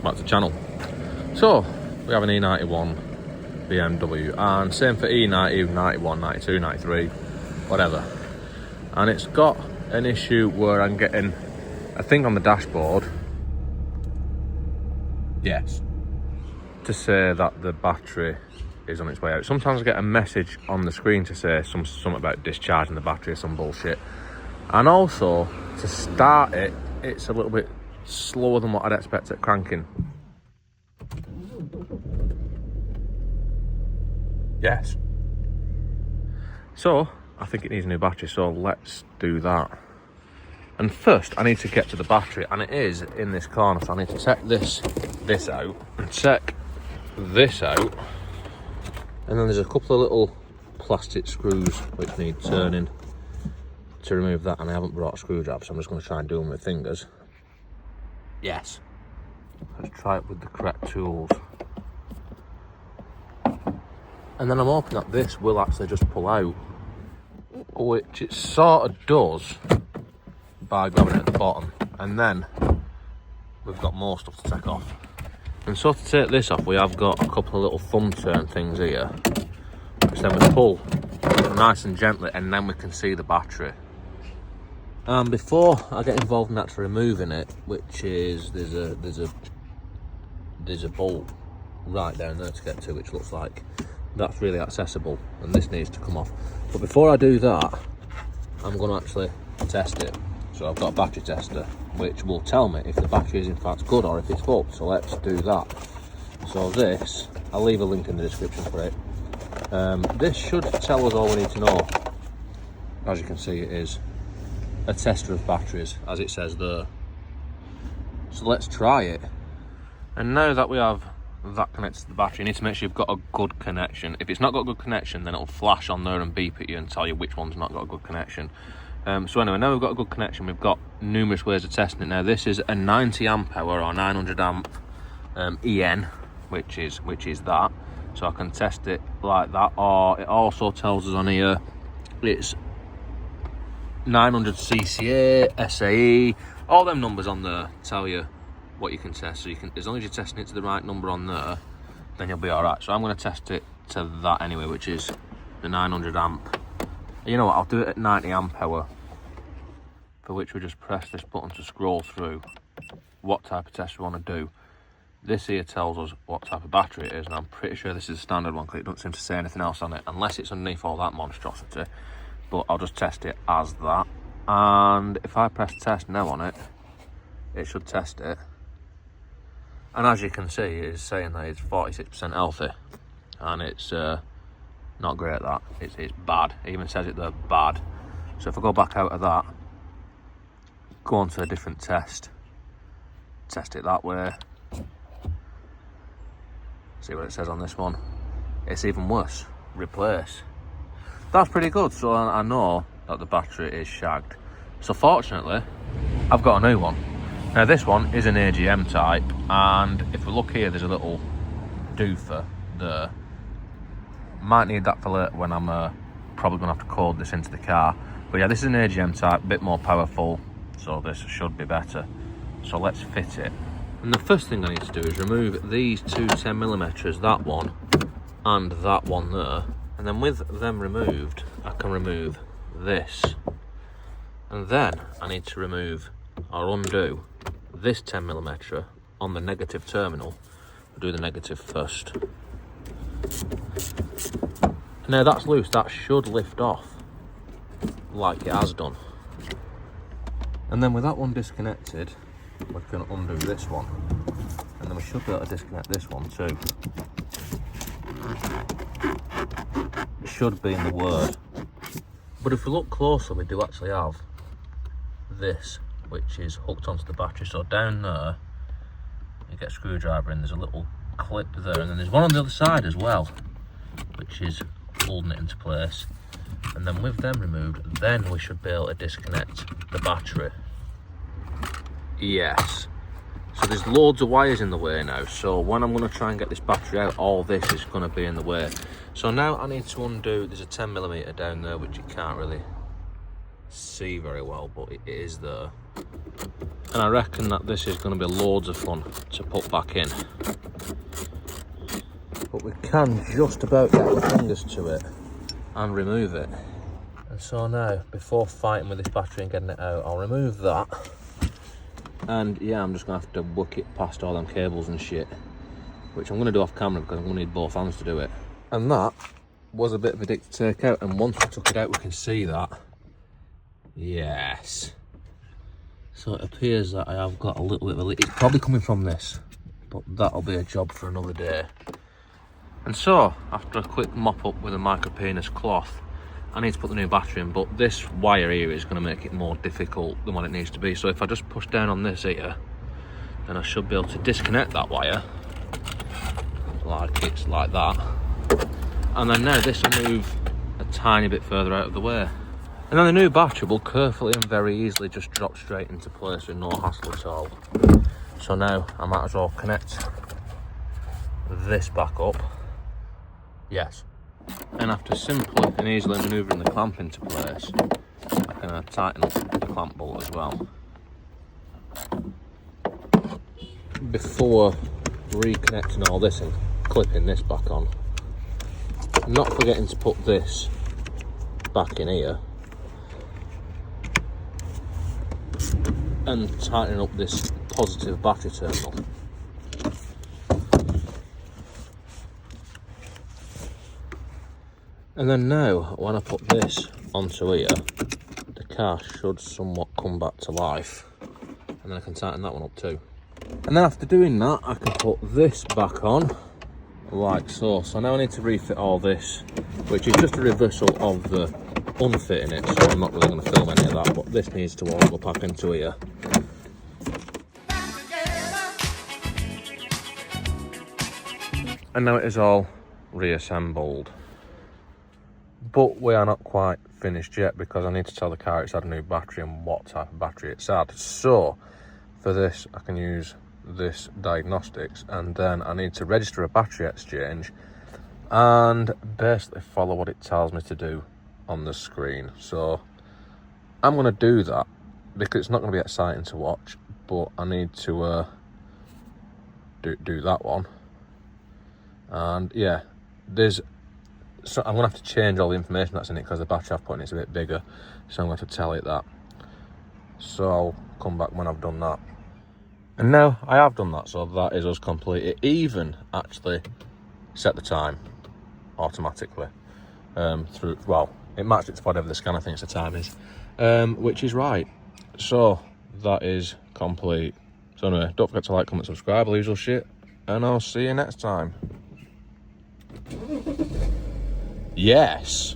welcome back to the channel. So, we have an E91 BMW, and same for E90, 91, 92, 93, whatever. And it's got an issue where I'm getting a thing on the dashboard, yes, to say that the battery is on its way out. Sometimes I get a message on the screen to say something about discharging the battery or some bullshit. And also, to start it, it's a little bit slower than what I'd expect at cranking. Yes. So, I think it needs a new battery, so let's do that. And first, I need to get to the battery, and it is in this corner, so I need to check this out, and check this out. And then there's a couple of little plastic screws which need turning to remove that, and I haven't brought a screwdriver, so I'm just going to try and do them with fingers. Yes. Let's try it with the correct tools. And then I'm hoping that this will actually just pull out, which it sort of does by grabbing it at the bottom. And then we've got more stuff to take off. And so to take this off, we have got a couple of little thumb turn things here, which then we pull nice and gently, and then we can see the battery. And before I get involved in actually removing it, which is there's a bolt right down there to get to, which looks like that's really accessible, and this needs to come off. But before I do that, I'm going to actually test it. So I've got a battery tester which will tell me if the battery is in fact good or if it's fucked. So let's do that. So this, I'll leave a link in the description for it. This should tell us all we need to know. As you can see, it is a tester of batteries, as it says there. So let's try it. And now that we have that connected to the battery, you need to make sure you've got a good connection. If it's not got a good connection, then it'll flash on there and beep at you and tell you which one's not got a good connection. So anyway, now we've got a good connection, we've got numerous ways of testing it. Now this is a 90 amp hour or 900 amp EN, which is that. So I can test it like that, or it also tells us on here it's 900 CCA, SAE, all them numbers on there tell you what you can test. So you can, as long as you're testing it to the right number on there, then you'll be all right. So I'm going to test it to that anyway, which is the 900 amp. You know what, I'll do it at 90 amp hour, for which we just press this button to scroll through what type of test we want to do. This here tells us what type of battery it is, and I'm pretty sure this is a standard one because it doesn't seem to say anything else on it, unless it's underneath all that monstrosity. But I'll just test it as that. And if I press test now on it, it should test it. And as you can see, it's saying that it's 46% healthy, and it's not great. That it's bad. It even says it there, bad. So if I go back out of that, go on to a different test it that way, see what it says on this one. It's even worse, replace. That's pretty good. So I know that the battery is shagged. So fortunately, I've got a new one. Now this one is an AGM type, and if we look here, there's a little doofer there. Might need that for later when I'm probably gonna have to code this into the car. But yeah, this is an AGM type, a bit more powerful, so this should be better. So let's fit it. And the first thing I need to do is remove these two 10mm, that one and that one there. And then with them removed, I can remove this. And then I need to remove or undo this 10mm on the negative terminal. I'll do the negative first. Now that's loose, that should lift off like it has done. And then with that one disconnected, we can undo this one. And then we should be able to disconnect this one too. It should be in the word. But if we look closer, we do actually have this, which is hooked onto the battery. So down there, you get a screwdriver in, there's a little clip there, and then there's one on the other side as well, which is holding it into place. And then with them removed, then we should be able to disconnect the battery. Yes. So there's loads of wires in the way now, so when I'm going to try and get this battery out, all this is going to be in the way. So now I need to undo, there's a 10mm down there which you can't really see very well, but it is there. And I reckon that this is going to be loads of fun to put back in. But we can just about get our fingers to it and remove it. And so now, before fighting with this battery and getting it out, I'll remove that. And yeah, I'm just going to have to work it past all them cables and shit, which I'm going to do off camera because I'm going to need both hands to do it. And that was a bit of a dick to take out, and once I took it out we can see that. Yes. So it appears that I have got a little bit of a leak. It's probably coming from this, but that'll be a job for another day. And so, after a quick mop up with a micropenis cloth, I need to put the new battery in, but this wire here is going to make it more difficult than what it needs to be. So if I just push down on this here, then I should be able to disconnect that wire, like it's like that. And then now this will move a tiny bit further out of the way. And then the new battery will carefully and very easily just drop straight into place with no hassle at all. So now I might as well connect this back up. Yes. And after simply and easily manoeuvring the clamp into place, I can tighten up the clamp bolt as well. Before reconnecting all this and clipping this back on, not forgetting to put this back in here and tightening up this positive battery terminal. And then now, when I put this onto here, the car should somewhat come back to life. And then I can tighten that one up too. And then after doing that, I can put this back on, like so. So now I need to refit all this, which is just a reversal of the unfitting it, so I'm not really going to film any of that, but this needs to all go back into here. And now it is all reassembled. But we are not quite finished yet because I need to tell the car it's had a new battery and what type of battery it's had. So for this I can use this diagnostics, and then I need to register a battery exchange and basically follow what it tells me to do on the screen. So I'm going to do that because it's not going to be exciting to watch, but I need to do that one. And yeah, so I'm going to have to change all the information that's in it because the battery I've put in is a bit bigger, so I'm going to tell it that. So I'll come back when I've done that. And now I have done that, so that is us complete. It even actually set the time automatically well, it matched it to whatever the scanner thinks the time is, which is right. So that is complete. So anyway, don't forget to like, comment, subscribe, all the usual shit, and I'll see you next time. Yes.